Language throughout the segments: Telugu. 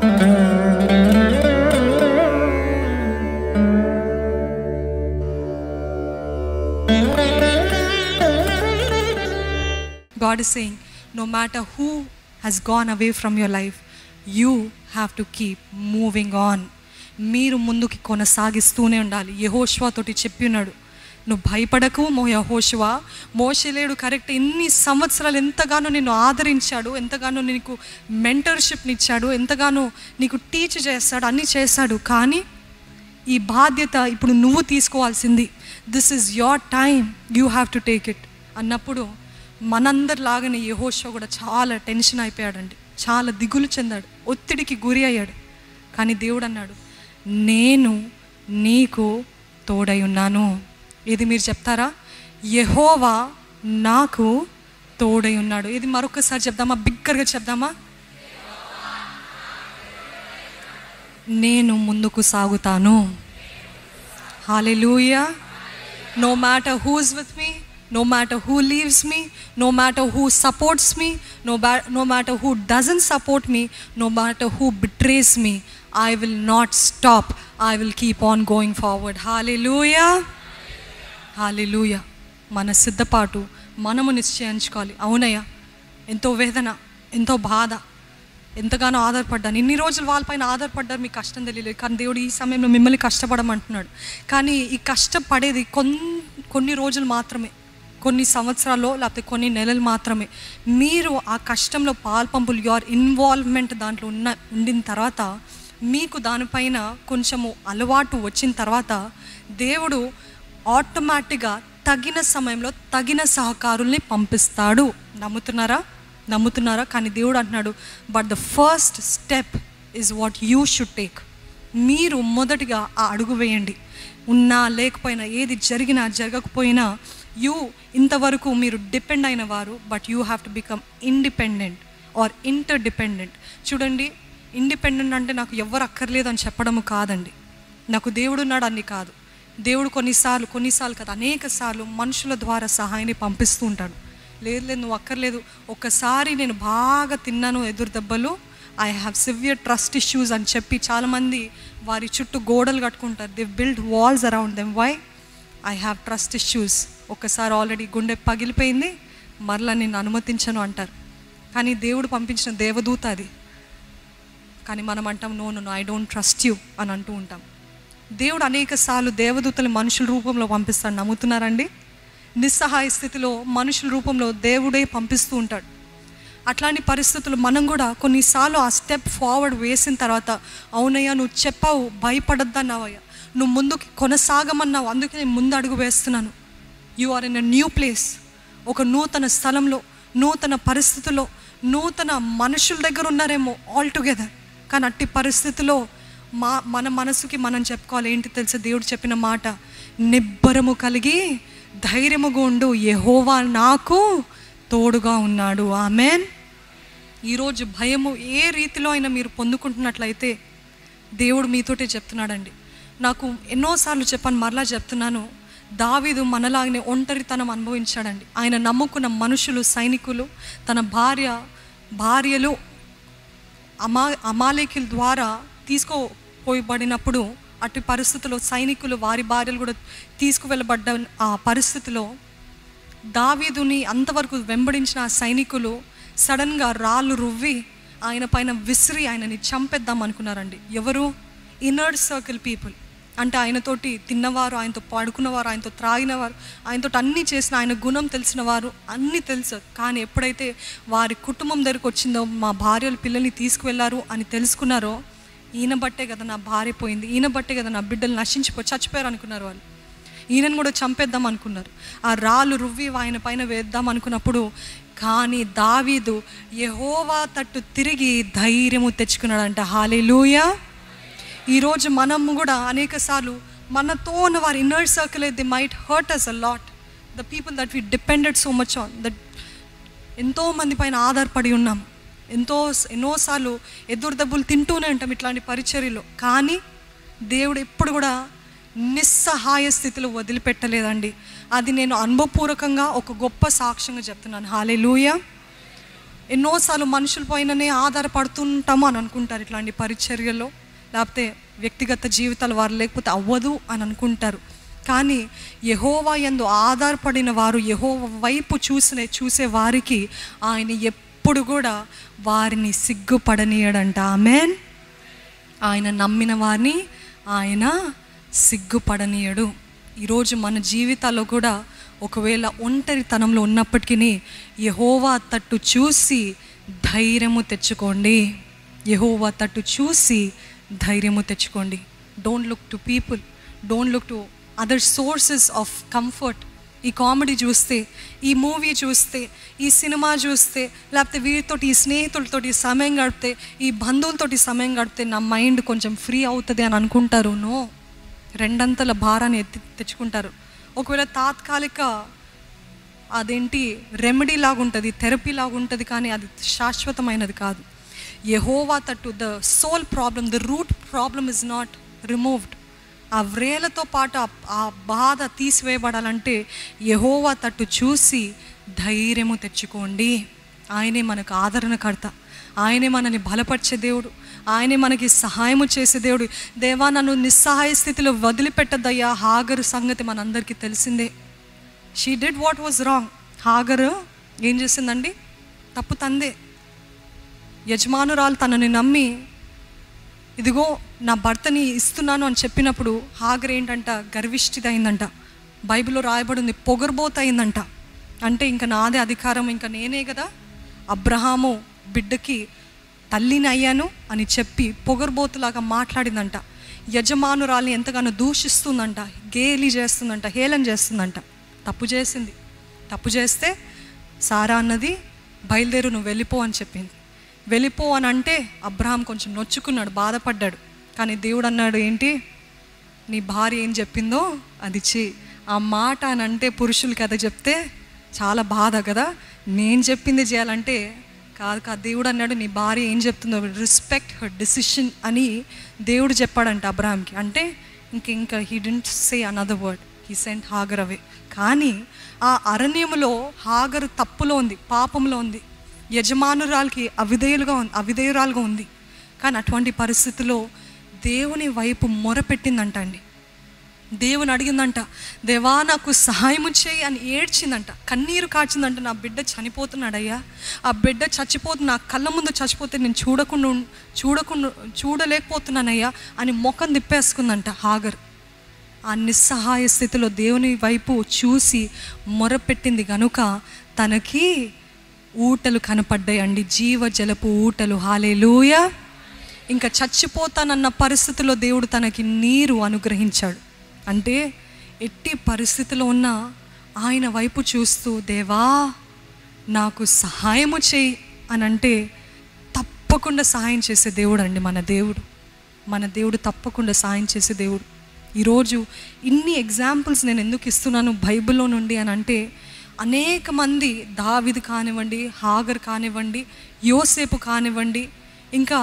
God is saying, no matter who has gone away from your life, you have to keep moving on. మీరు ముందుకి కొనసాగిస్తూనే ఉండాలి. యెహోషువ తోటి చెప్పినాడు, నువ్వు భయపడకు యెహోషువ, మోషే లేడు కరెక్ట్, ఇన్ని సంవత్సరాలు ఎంతగానో నిన్ను ఆదరించాడు, ఎంతగానో నీకు మెంటర్షిప్ని ఇచ్చాడు, ఎంతగానో నీకు టీచ్ చేస్తాడు, అన్నీ చేశాడు. కానీ ఈ బాధ్యత ఇప్పుడు నువ్వు తీసుకోవాల్సింది. This is your time, you have to take it అన్నప్పుడు మనందరిలాగానే యెహోషువ కూడా చాలా టెన్షన్ అయిపోయాడండి, చాలా దిగులు చెందాడు, ఒత్తిడికి గురి అయ్యాడు. కానీ దేవుడు అన్నాడు, నేను నీకు తోడై ఉన్నాను. ఇది మీరు చెప్తారా? యెహోవా నాకు తోడై ఉన్నాడు. ఇది మరొకసారి చెప్దామా? బిగ్గరగా చెప్దామా? నేను ముందుకు సాగుతాను. హల్లెలూయా. No matter who is with me, no matter who leaves me, no matter who supports me, no matter who doesn't support me, no matter who betrays me, I will not stop. I will keep on going forward. Hallelujah. Hallelujah. మన సిద్ధపాటు మనము నిశ్చయించుకోవాలి. అవునయ్యా, ఎంతో వేదన, ఎంతో బాధ, ఎంతగానో ఆధారపడ్డాను, ఇన్ని రోజులు వాళ్ళపైన ఆధారపడ్డారు, మీకు కష్టం తెలియలేదు. కానీ దేవుడు ఈ సమయంలో మిమ్మల్ని కష్టపడమంటున్నాడు. కానీ ఈ కష్టపడేది కొన్ని రోజులు మాత్రమే, కొన్ని సంవత్సరాల్లో లేకపోతే కొన్ని నెలలు మాత్రమే. మీరు ఆ కష్టంలో పాల్పంపులు, యువర్ ఇన్వాల్వ్మెంట్ దాంట్లో ఉండిన తర్వాత, మీకు దానిపైన కొంచెము అలవాటు వచ్చిన తర్వాత దేవుడు ఆటోమేటిక్గా తగిన సమయంలో తగిన సహకారుల్ని పంపిస్తాడు. నమ్ముతున్నారా? కానీ దేవుడు అంటున్నాడు, but the first step is what you should take. మీరు మొదటిగా ఆ అడుగు వేయండి. ఉన్నా లేకపోయినా, ఏది జరిగినా జరగకపోయినా, ఇంతవరకు మీరు డిపెండ్ అయిన వారు, but you have to become independent are inter dependent. చూడండి, ఇండిపెండెంట్ అంటే నాకు ఎవరు అక్కర్లేదు అని చెప్పడము కాదండి, నాకు దేవుడు ఉన్నాడు అన్ని కాదు. దేవుడు కొన్నిసార్లు కాదు, అనేక సార్లు మనుషుల ద్వారా సహాయాన్ని పంపిస్తూ ఉంటాడు. లేదు నువ్వు అక్కర్లేదు, ఒక్కసారి నేను బాగా తిన్నాను ఎదురు దెబ్బలు, I have severe trust issues అని చెప్పి చాలామంది వారి చుట్టూ గోడలు కట్టుకుంటారు. They build walls around them. Why? I have trust issues. ఒక్కసారి ఆల్రెడీ గుండె పగిలిపోయింది, మరలా నేను అనుమతించను అంటారు. కానీ దేవుడు పంపించిన దేవదూత అది. కానీ మనం అంటాం, no I don't trust you అని అంటూ ఉంటాం. దేవుడు అనేక సార్లు దేవదూతలు మనుషుల రూపంలో పంపిస్తాడు. నమ్ముతున్నారండి? నిస్సహాయ స్థితిలో మనుషుల రూపంలో దేవుడే పంపిస్తూ ఉంటాడు. అట్లాంటి పరిస్థితులు మనం కూడా కొన్నిసార్లు ఆ స్టెప్ ఫార్వర్డ్ వేసిన తర్వాత, అవునయ్యా నువ్వు చెప్పావు, భయపడద్దన్నావయ్యా, నువ్వు ముందుకు కొనసాగమన్నావు, అందుకే నేను ముందు అడుగు వేస్తున్నాను. You are in a new place, ఒక నూతన స్థలంలో, నూతన పరిస్థితుల్లో, నూతన మనుషుల దగ్గర ఉన్నారేమో ఆల్ టుగెదర్. కానీ అట్టి పరిస్థితిలో మన మనసుకి మనం చెప్పుకోవాలి, ఏంటి తెలుసా? దేవుడు చెప్పిన మాట, నిబ్బరము కలిగి ధైర్యముగా ఉండు, యెహోవా నాకు తోడుగా ఉన్నాడు. ఆమెన్. ఈరోజు భయము ఏ రీతిలో అయినా మీరు పొందుకుంటున్నట్లయితే దేవుడు మీతోటే చెప్తున్నాడండి. నాకు ఎన్నోసార్లు చెప్పాను, మరలా చెప్తున్నాను, దావీదు మనలాగనే ఒంటరితనం అనుభవించాడండి. ఆయన నమ్ముకున్న మనుషులు, సైనికులు, తన భార్యలు అమాలేకుల ద్వారా తీసుకుపోయబడినప్పుడు, అటు పరిస్థితుల్లో సైనికులు వారి భార్యలు కూడా తీసుకువెళ్ళబడ్డ ఆ పరిస్థితిలో దావీదుని అంతవరకు వెంబడించిన ఆ సైనికులు సడన్గా రాళ్ళు రువ్వి ఆయన పైన విసిరి ఆయనని చంపేద్దాం అనుకున్నారండి. ఎవరు? Inner circle people. అంటే ఆయనతోటి తిన్నవారు, ఆయనతో పడుకున్నవారు, ఆయనతో త్రాగినవారు, ఆయనతో అన్నీ చేసిన, ఆయన గుణం తెలిసిన వారు, అన్నీ తెలుసు. కానీ ఎప్పుడైతే వారి కుటుంబం దగ్గరికి వచ్చిందో, మా భార్యలు పిల్లల్ని తీసుకువెళ్ళారు అని తెలుసుకున్నారో, ఈయన బట్టే కదా నా భార్య పోయింది, ఈయన బట్టే కదా నా బిడ్డలు చచ్చిపోయారు అనుకున్నారు వాళ్ళు. ఈయనను కూడా చంపేద్దాం అనుకున్నారు. ఆ రాళ్ళు రువ్వి ఆయన పైన వేద్దాం అనుకున్నప్పుడు, కానీ దావీదు యెహోవా తట్టు తిరిగి ధైర్యము తెచ్చుకున్నాడంట. హల్లెలూయా. ఈరోజు మనము కూడా అనేక సార్లు మనతో ఉన్న వారి inner circle, they might hurt us a lot, the people that we depended so much on, that ఎంతోమంది పైన ఆధారపడి ఉన్నాము, ఎన్నోసార్లు ఎదురు దెబ్బలు తింటూనే ఉంటాం ఇట్లాంటి పరిచర్యలో. కానీ దేవుడు ఎప్పుడు కూడా నిస్సహాయ స్థితిలో వదిలిపెట్టలేదండి. అది నేను అనుభవపూర్వకంగా ఒక గొప్ప సాక్ష్యంగా చెప్తున్నాను. హల్లెలూయా. ఎన్నోసార్లు మనుషుల పైననే ఆధారపడుతుంటాము అని అనుకుంటారు ఇట్లాంటి పరిచర్యలో, లేకపోతే వ్యక్తిగత జీవితాలు వారు లేకపోతే అవ్వదు అని అనుకుంటారు. కానీ యెహోవా యందు ఆధారపడిన వారు, యెహోవా వైపు చూసే వారికి ఆయన ఎప్పుడు కూడా వారిని సిగ్గుపడనీయడంట. ఆమేన్. ఆయన నమ్మిన వారిని ఆయన సిగ్గుపడనీయడు. ఈరోజు మన జీవితాల్లో కూడా ఒకవేళ ఒంటరితనంలో ఉన్నప్పటికీ యెహోవా తట్టు చూసి ధైర్యము తెచ్చుకోండి. యెహోవా తట్టు చూసి ధైర్యము తెచ్చుకోండి. Don't look to people, don't look to other sources of comfort. ఈ కామెడీ చూస్తే, ఈ మూవీ చూస్తే, ఈ సినిమా చూస్తే, లేకపోతే వీరితోటి, ఈ స్నేహితులతోటి సమయం గడిపితే, ఈ బంధువులతోటి సమయం గడిపితే నా మైండ్ కొంచెం ఫ్రీ అవుతుంది అని అనుకుంటారు. నో, రెండంతల భారాన్ని తెచ్చుకుంటారు. ఒకవేళ తాత్కాలిక రెమెడీ లాగా ఉంటుంది, థెరపీ లాగా ఉంటుంది, కానీ అది శాశ్వతమైనది కాదు. యెహోవా తట్టు the soul problem, the root problem is not removed. ఆ వ్రేలతో పాటు ఆ బాధ తీసివేయబడాలంటే యెహోవా తట్టు చూసి ధైర్యము తెచ్చుకోండి. ఆయనే మనకు ఆదరణకర్త, ఆయనే మనని బలపరిచే దేవుడు, ఆయనే మనకి సహాయము చేసే దేవుడు. దేవా నన్ను నిస్సహాయ స్థితిలో వదిలిపెట్టద్దయ్యా. హాగరు సంగతి మనందరికీ తెలిసిందే. She did what was wrong. Hagar ఏం చేసిందండి? తప్పు తందే. యజమానురాలు తనని నమ్మి ఇదిగో నా భర్తని ఇస్తున్నాను అని చెప్పినప్పుడు హాగర్ ఏంటంట? గర్విష్ఠిదైందంట. బైబిల్లో రాయబడింది పొగర్బోతయిందంట. అంటే ఇంకా నాదే అధికారం, ఇంకా నేనే కదా అబ్రహాము బిడ్డకి తల్లిని అయ్యాను అని చెప్పి పొగర్బోతులాగా మాట్లాడిందంట. యజమానురాల్ని ఎంతగానో దూషిస్తుందంట, గేలి చేస్తుందంట, హేళన చేస్తుందంట. తప్పు చేసింది. తప్పు చేస్తే సారా అన్నది బయలుదేరు, నువ్వు వెళ్ళిపో అని చెప్పింది. వెళ్ళిపో అని అంటే అబ్రహాం కొంచెం నొచ్చుకున్నాడు, బాధపడ్డాడు. కానీ దేవుడు అన్నాడు, ఏంటి నీ భార్య ఏం చెప్పిందో అది చెయ్యి. ఆ మాట అని అంటే పురుషులకి అది చెప్తే చాలా బాధ కదా, నేను చెప్పింది చేయాలంటే కాదు. దేవుడు అన్నాడు, నీ భార్య ఏం చెప్తుందో రెస్పెక్ట్ హర్ డెసిషన్ అని దేవుడు చెప్పాడంట అబ్రహాంకి. అంటే ఇంకా he didn't say another word, he sent Hagar away. కానీ ఆ అరణ్యములో హాగరు తప్పులో ఉంది, పాపంలో ఉంది, యజమానురాలకి అవిధేయురాలుగా ఉంది. కానీ అటువంటి పరిస్థితిలో దేవుని వైపు మొరపెట్టిందంట అండి. దేవుని అడిగిందంట, దేవా నాకు సహాయం చేయి అని ఏడ్చిందంట, కన్నీరు కాచిందంట. నా బిడ్డ చనిపోతున్నాడయ్యా, ఆ బిడ్డ చచ్చిపోతుంది, నా కళ్ళ ముందు చచ్చిపోతే నేను చూడలేకపోతున్నానయ్యా అని ముఖం తిప్పేసుకుందంట హాగర్. ఆ నిస్సహాయ స్థితిలో దేవుని వైపు చూసి మొరపెట్టింది కనుక తనకి ఊటలు కనపడ్డాయండి, జీవజలపు ఊటలు. హల్లెలూయా. ఇంకా చచ్చిపోతానన్న పరిస్థితిలో దేవుడు తనకి నీరు అనుగ్రహించాడు. అంటే ఎట్టి పరిస్థితిలో ఉన్నా ఆయన వైపు చూస్తూ దేవా నాకు సహాయము చేయి అని అంటే తప్పకుండా సహాయం చేసే దేవుడు అండి మన దేవుడు తప్పకుండా సహాయం చేసే దేవుడు. ఈరోజు ఇన్ని ఎగ్జాంపుల్స్ నేను ఎందుకు ఇస్తున్నాను బైబిల్లో నుండి అని అంటే, అనేక మంది దావీదు కానివ్వండి, హాగర్ కానివ్వండి, యోసేపు కానివ్వండి, ఇంకా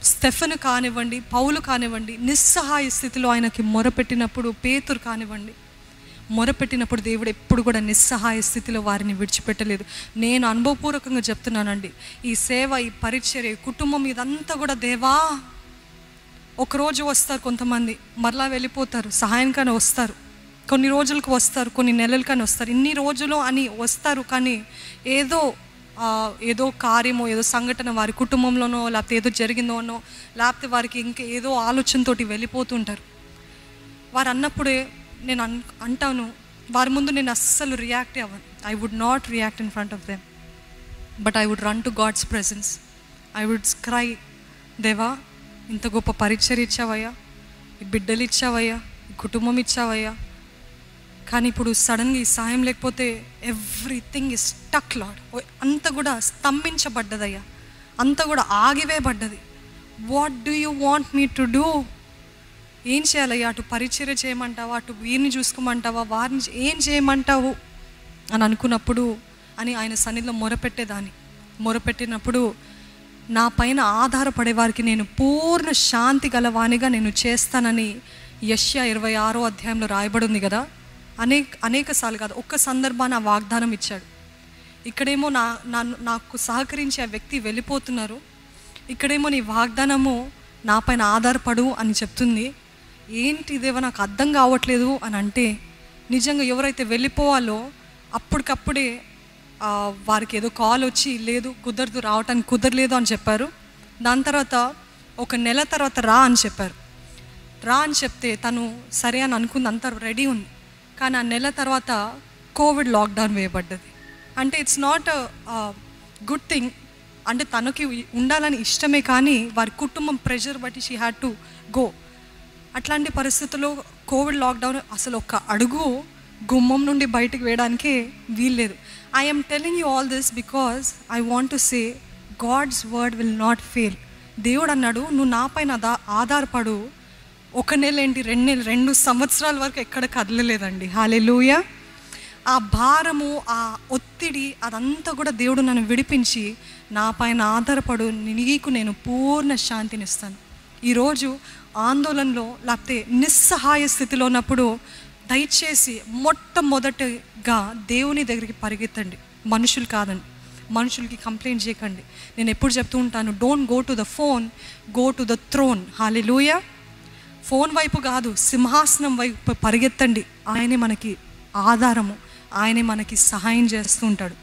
స్టెఫెను కానివ్వండి, పౌలు కానివ్వండి, నిస్సహాయ స్థితిలో ఆయనకి మొరపెట్టినప్పుడు, పేతురు కానివ్వండి, మొరపెట్టినప్పుడు దేవుడు ఎప్పుడు కూడా నిస్సహాయ స్థితిలో వారిని విడిచిపెట్టలేదు. నేను అనుభవపూర్వకంగా చెప్తున్నానండి, ఈ సేవ, ఈ పరిచర్య, ఈ కుటుంబం ఇదంతా కూడా దేవా. ఒకరోజు వస్తారు కొంతమంది, మరలా వెళ్ళిపోతారు, సహాయంగానే వస్తారు, కొన్ని రోజులకు వస్తారు, కొన్ని నెలలకని వస్తారు, ఇన్ని రోజులు అని వస్తారు. కానీ ఏదో కార్యమో, ఏదో సంఘటన వారి కుటుంబంలోనో, లేకపోతే ఏదో జరిగిందోనో, లేకపోతే వారికి ఇంకా ఏదో ఆలోచనతోటి వెళ్ళిపోతుంటారు. వారు అన్నప్పుడే నేను అంటాను, వారి ముందు నేను అస్సలు రియాక్ట్ అవ్వను. I would not react in front of them, but I would run to God's presence. I would cry, దేవా ఇంత గొప్ప పరిచర్య ఇచ్చావయ్యా, ఈ బిడ్డలు ఇచ్చావయ్యా, ఈ కుటుంబం ఇచ్చావయ్యా, కానీ ఇప్పుడు సడన్గా ఈ సాయం లేకపోతే ఎవ్రీథింగ్ ఇస్ స్టక్ లార్డ్. అంతా కూడా స్తంభించబడ్డదయ్యా, అంతా కూడా ఆగివేయబడ్డది. What do you want me to do? ఏం చేయాలయ్యా? అటు పరిచర్య చేయమంటావా, అటు వీరిని చూసుకోమంటావా, వారిని ఏం చేయమంటావు అని అనుకున్నప్పుడు అని ఆయన సన్నిధిలో మొరపెట్టినప్పుడు నా పైన ఆధారపడే వారికి నేను పూర్ణ శాంతి గలవానిగా నేను చేస్తానని యెషయా 26వ అధ్యాయంలో రాయబడి ఉంది కదా. అనేక సార్లు కాదు, ఒక్క సందర్భాన్ని ఆ వాగ్దానం ఇచ్చాడు. ఇక్కడేమో నాకు సహకరించే ఆ వ్యక్తి వెళ్ళిపోతున్నారు, ఇక్కడేమో నీ వాగ్దానము నా పైన ఆధారపడు అని చెప్తుంది. ఏంటి ఇదేవో నాకు అర్థం కావట్లేదు అని అంటే, నిజంగా ఎవరైతే వెళ్ళిపోవాలో అప్పటికప్పుడే వారికి ఏదో కాల్ వచ్చి లేదు కుదరదు, రావటానికి కుదరలేదు అని చెప్పారు. దాని తర్వాత 1 నెల తర్వాత రా అని చెప్పారు. రా అని చెప్తే తను సరే అని అనుకుంది, అంతా రెడీ ఉంది. కానీ ఆ నెల తర్వాత కోవిడ్ లాక్డౌన్ వేయబడ్డది. అంటే ఇట్స్ నాట్ గుడ్ థింగ్. అంటే తనకి ఉండాలని ఇష్టమే, కానీ వారి కుటుంబం ప్రెషర్ బట్టి షీ హ్యాడ్ టు గో. అట్లాంటి పరిస్థితుల్లో కోవిడ్ లాక్డౌన్ అసలు 1 అడుగు గుమ్మం నుండి బయటకు వేయడానికే వీల్లేదు. I am telling you all this because I want to say God's word will not fail. దేవుడు అన్నాడు, నువ్వు నా పైన ఆధారపడు. 1 నెల ఏంటి, 2 నెలలు, 2 సంవత్సరాల వరకు ఎక్కడ కదలలేదండి. హల్లెలూయా. ఆ భారము, ఆ ఒత్తిడి అదంతా కూడా దేవుడు నన్ను విడిపించి నా పైన ఆధారపడు, నీకు నేను పూర్ణ శాంతిని ఇస్తాను. ఈరోజు ఆందోళనలో లేకపోతే నిస్సహాయ స్థితిలో ఉన్నప్పుడు దయచేసి మొట్టమొదటిగా దేవుని దగ్గరికి పరిగెత్తండి, మనుషులు కాదండి. మనుషులకి కంప్లైంట్ చేయకండి. నేను ఎప్పుడు చెప్తూ ఉంటాను, don't go to the phone, go to the throne. Hallelujah. Phone వైపు కాదు, సింహాసనం వైపు పరిగెత్తండి. ఆయనే మనకి ఆధారము, ఆయనే మనకి సహాయం చేస్తూ ఉంటాడు.